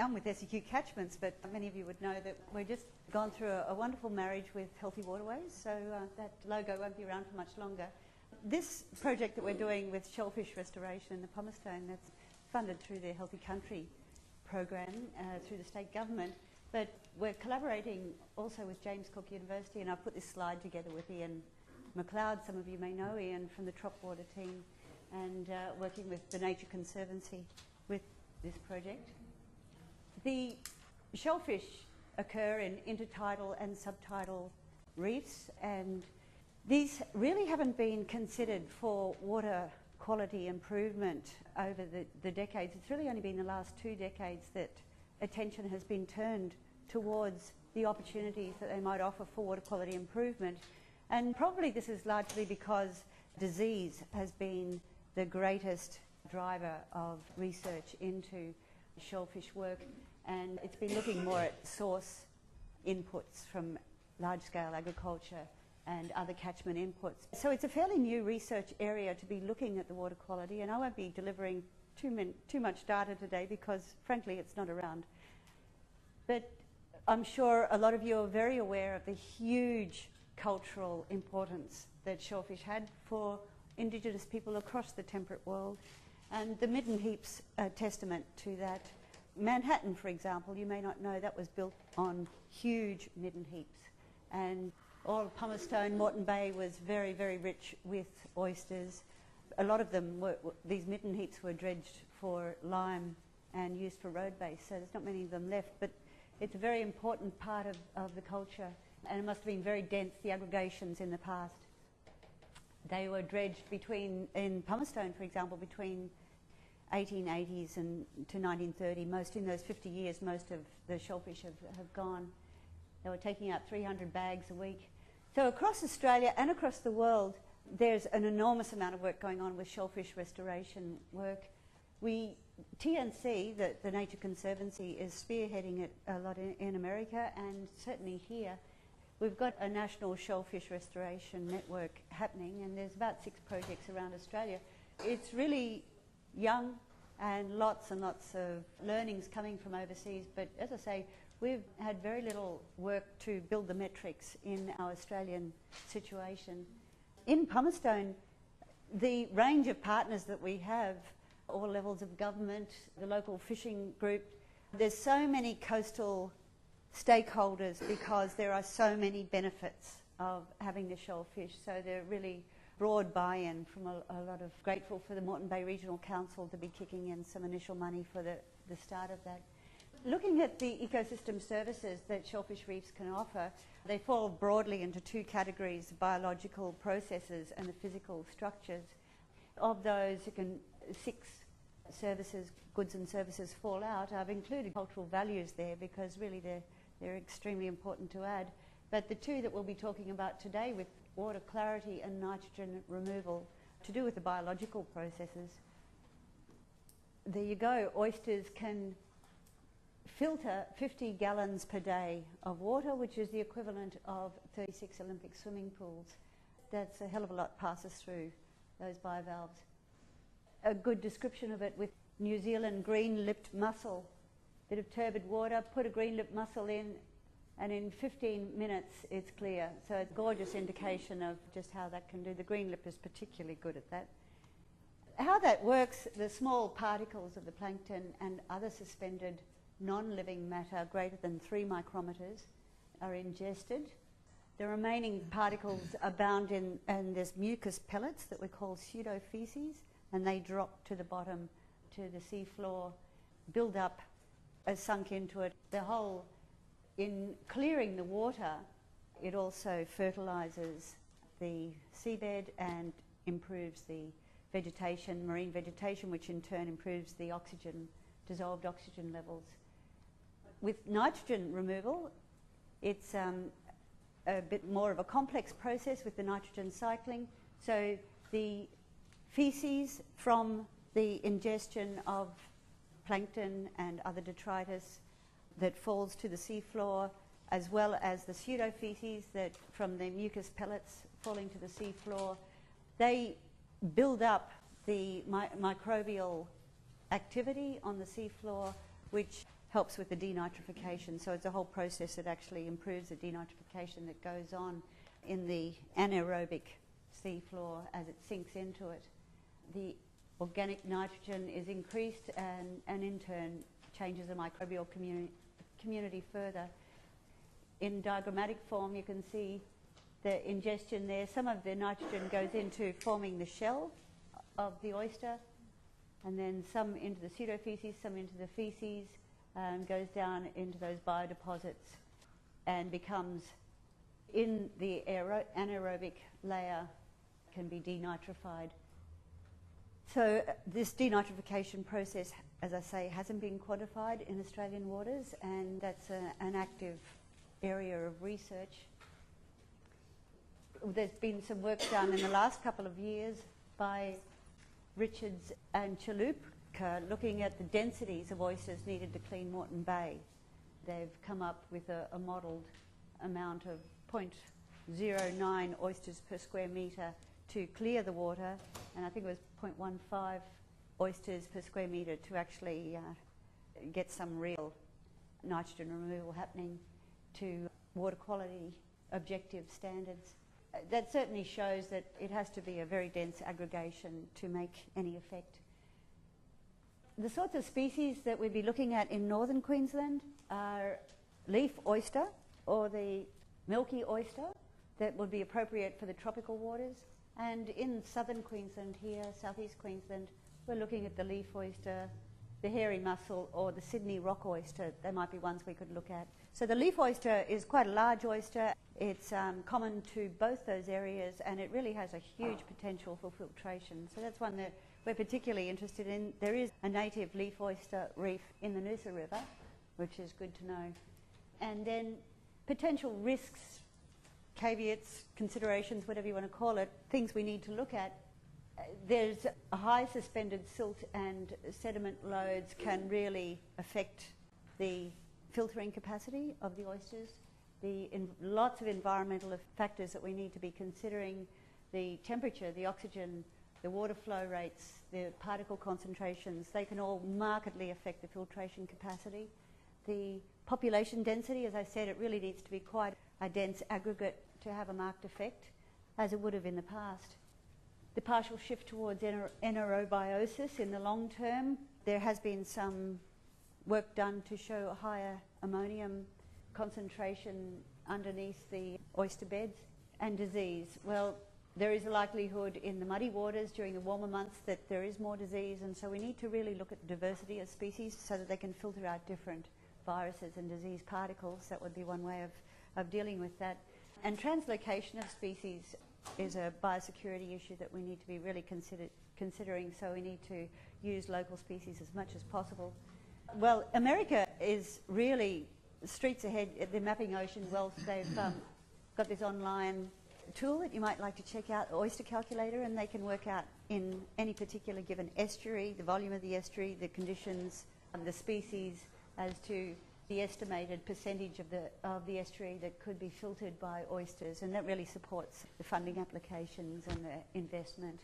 I'm with SEQ Catchments, but many of you would know that we've just gone through a wonderful marriage with Healthy Waterways, so that logo won't be around for much longer. This project that we're doing with shellfish restoration in the Pumice Stone, that's funded through the Healthy Country program through the state government, but we're collaborating also with James Cook University, and I've put this slide together with Ian McLeod. Some of you may know Ian from the Tropwater team, and working with the Nature Conservancy with this project. The shellfish occur in intertidal and subtidal reefs, and these really haven't been considered for water quality improvement over the decades. It's really only been the last 2 decades that attention has been turned towards the opportunities that they might offer for water quality improvement. And probably this is largely because disease has been the greatest driver of research into shellfish work, and it's been looking more at source inputs from large-scale agriculture and other catchment inputs. So it's a fairly new research area to be looking at the water quality, and I won't be delivering too much data today because, frankly, it's not around. But I'm sure a lot of you are very aware of the huge cultural importance that shellfish had for Indigenous people across the temperate world, and the midden heaps are testament to that. Manhattan, for example, you may not know, that was built on huge midden heaps, and all of Pumice Stone, Moreton Bay was very, very rich with oysters. A lot of them were, these midden heaps were dredged for lime and used for road base, so there's not many of them left, but it's a very important part of the culture, and it must have been very dense, the aggregations in the past. They were dredged in Pumice Stone, for example, between 1880s and to 1930. In those 50 years, most of the shellfish have gone. They were taking out 300 bags a week. So across Australia and across the world, there's an enormous amount of work going on with shellfish restoration work. TNC, the Nature Conservancy, is spearheading it a lot in America, and certainly here. We've got a national shellfish restoration network happening, and there's about 6 projects around Australia. It's really young and lots of learnings coming from overseas, but as I say, we've had very little work to build the metrics in our Australian situation. In Pumice Stone, the range of partners that we have, all levels of government, the local fishing group, there's so many coastal stakeholders because there are so many benefits of having the shellfish, so they're really broad buy-in from a lot of, grateful for the Moreton Bay Regional Council to be kicking in some initial money for the start of that. Looking at the ecosystem services that shellfish reefs can offer, they fall broadly into 2 categories: biological processes and the physical structures. Of those, 6 services, goods and services fall out. I've included cultural values there because really they're extremely important to add. But the 2 that we'll be talking about today, with water clarity and nitrogen removal, to do with the biological processes. There you go. Oysters can filter 50 gallons per day of water, which is the equivalent of 36 Olympic swimming pools. That's a hell of a lot passes through those bivalves. A good description of it with New Zealand green-lipped mussel. Bit of turbid water, put a green-lipped mussel in, and in 15 minutes it's clear. So it's a gorgeous indication of just how that can do. The green lip is particularly good at that. How that works, the small particles of the plankton and other suspended non-living matter greater than 3 micrometers are ingested. The remaining particles are bound in, and there's mucus pellets that we call pseudofeces, and they drop to the bottom to the seafloor, build up, are sunk into it. The whole, in clearing the water, it also fertilises the seabed and improves the vegetation, marine vegetation, which in turn improves the oxygen, dissolved oxygen levels. With nitrogen removal, it's a bit more of a complex process with the nitrogen cycling. So the feces from the ingestion of plankton and other detritus that falls to the seafloor, as well as the pseudofeces that from the mucus pellets falling to the seafloor, they build up the microbial activity on the seafloor, which helps with the denitrification. So it's a whole process that actually improves the denitrification that goes on in the anaerobic seafloor as it sinks into it. The organic nitrogen is increased and in turn changes the microbial community further. In diagrammatic form you can see the ingestion there. Some of the nitrogen goes into forming the shell of the oyster, and then some into the pseudofeces, some into the feces, and goes down into those biodeposits and becomes in the anaerobic layer, can be denitrified. So this denitrification process, as I say, hasn't been quantified in Australian waters, and that's an active area of research. There's been some work done in the last couple of years by Richards and Chalup looking at the densities of oysters needed to clean Moreton Bay. They've come up with a modelled amount of 0.09 oysters per square metre to clear the water, and I think it was 0.15 oysters per square metre to actually get some real nitrogen removal happening to water quality objective standards. That certainly shows that it has to be a very dense aggregation to make any effect. The sorts of species that we'd be looking at in northern Queensland are leaf oyster, or the milky oyster that would be appropriate for the tropical waters. And in southern Queensland here, southeast Queensland, we're looking at the leaf oyster, the hairy mussel, or the Sydney rock oyster. They might be ones we could look at. So the leaf oyster is quite a large oyster. It's common to both those areas, and it really has a huge potential for filtration. So that's one that we're particularly interested in. There is a native leaf oyster reef in the Noosa River, which is good to know. And then potential risks, caveats, considerations, whatever you want to call it, things we need to look at. There's a high suspended silt and sediment loads can really affect the filtering capacity of the oysters. Lots of environmental factors that we need to be considering: the temperature, the oxygen, the water flow rates, the particle concentrations. They can all markedly affect the filtration capacity. The population density, as I said, it really needs to be quite a dense aggregate to have a marked effect, as it would have in the past. The partial shift towards anaerobiosis in the long term. There has been some work done to show a higher ammonium concentration underneath the oyster beds. And disease. Well, there is a likelihood in the muddy waters during the warmer months that there is more disease, and so we need to really look at the diversity of species so that they can filter out different viruses and disease particles. That would be one way of dealing with that. And translocation of species is a biosecurity issue that we need to be really considering, so we need to use local species as much as possible. Well, America is really streets ahead at the mapping ocean wealth. They've got this online tool that you might like to check out, the oyster calculator, and they can work out in any particular given estuary, the volume of the estuary, the conditions, the species, as to the estimated percentage of the estuary that could be filtered by oysters, and that really supports the funding applications and the investment.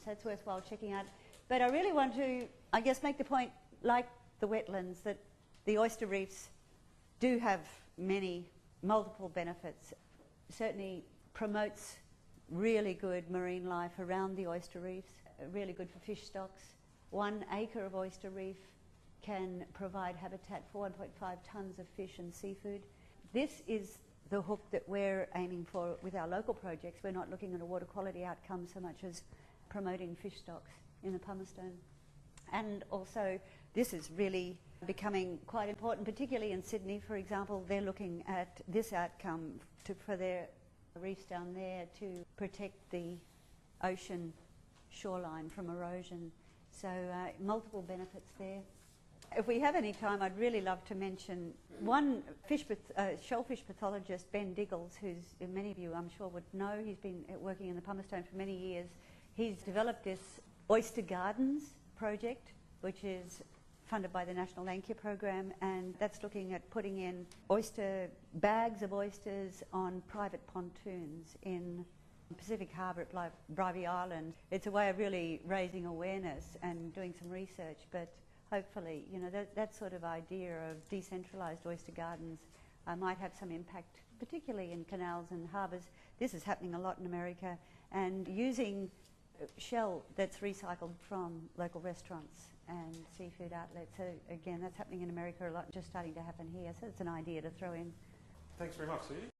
So it's worthwhile checking out. But I really want to, I guess, make the point, like the wetlands, that the oyster reefs do have multiple benefits. Certainly promotes really good marine life around the oyster reefs, really good for fish stocks. 1 acre of oyster reef can provide habitat for 1.5 tonnes of fish and seafood. This is the hook that we're aiming for with our local projects. We're not looking at a water quality outcome so much as promoting fish stocks in the Pumicestone. And also, this is really becoming quite important, particularly in Sydney, for example. They're looking at this outcome for their reefs down there to protect the ocean shoreline from erosion. So multiple benefits there. If we have any time, I'd really love to mention one shellfish pathologist, Ben Diggles, who's many of you I'm sure would know. He's been working in the Pumicestone for many years. He's developed this Oyster Gardens project, which is funded by the National Land Care Program, and that's looking at putting in bags of oysters on private pontoons in Pacific Harbour at Bribie Island. It's a way of really raising awareness and doing some research, but hopefully, you know, that sort of idea of decentralised oyster gardens might have some impact, particularly in canals and harbours. This is happening a lot in America, and using shell that's recycled from local restaurants and seafood outlets. So again, that's happening in America a lot, just starting to happen here. So it's an idea to throw in. Thanks very much, Susie.